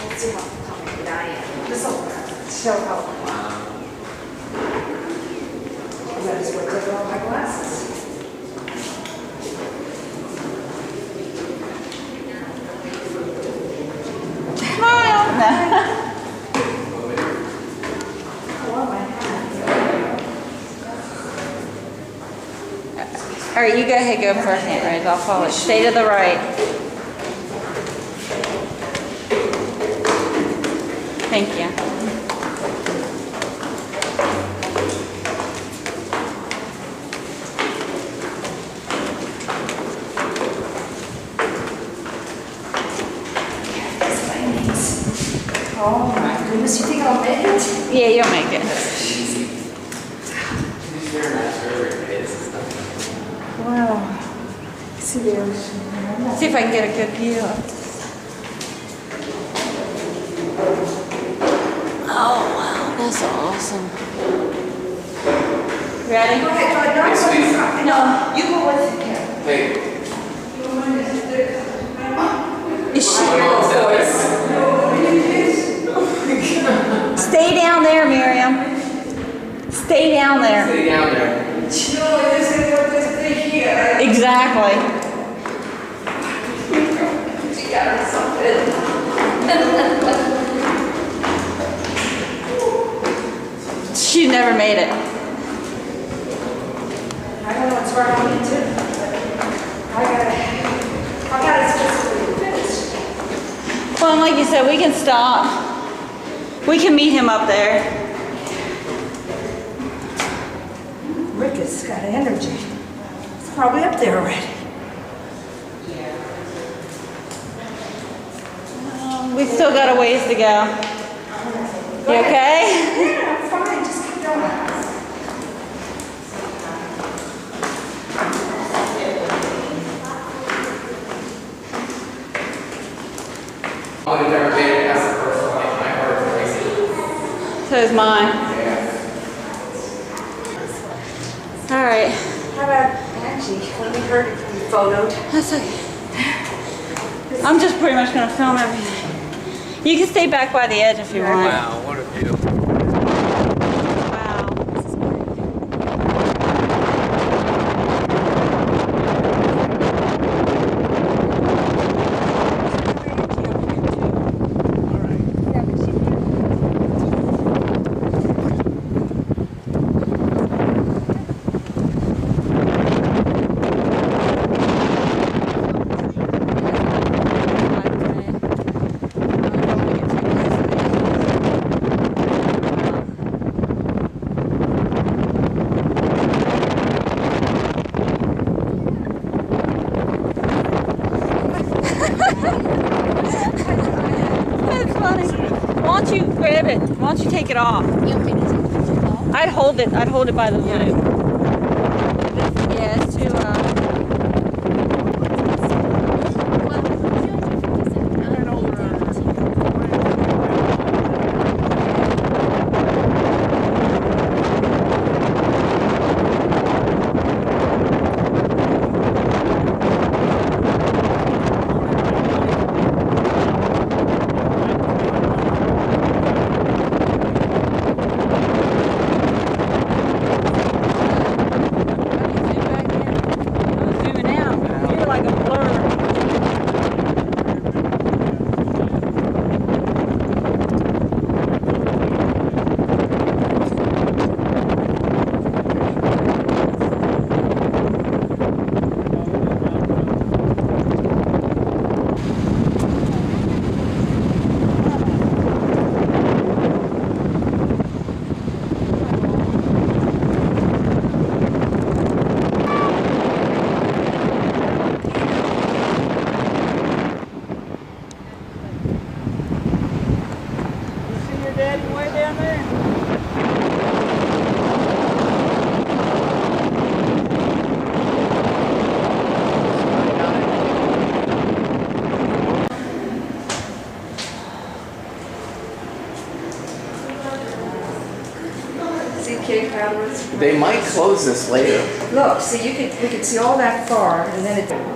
Let's see how complicated I am. This will show how. I just went to take off my glasses. Smile! No. All right, you go ahead, go first, Aunt Rose. I'll follow. Stay to the right. Thank you. Oh my goodness, you think I'll make it? Yeah, you'll make it. Wow. See the ocean. See if I can get a good view of this. Oh, wow, that's awesome. Ready? Go ahead, no, you go with it, Karen. Hey. Is she? Stay down there, Miriam. Stay down there. Stay down there. Exactly. She got her something. She never made it. I don't know what's wrong with me too. I got it physically finished. Well, like you said, we can stop. We can meet him up there. Rick has got energy. It's probably up there already. We've still got a ways to go. You okay? Yeah, I'm fine. Just keep going. I've never made it past the first one. My heart is racing. So is mine. All right. How about Angie? When we heard it, we photoed. That's okay. I'm just pretty much going to film everything. You can stay back by the edge if you want. Wow, what a view. Wow. That's funny. Why don't you grab it? Why don't you take it off? You want me to take the picture off? I'd hold it. I'd hold it by the loop. Yeah, it's too. They might close this later. Look, see, we could see all that far, and then it.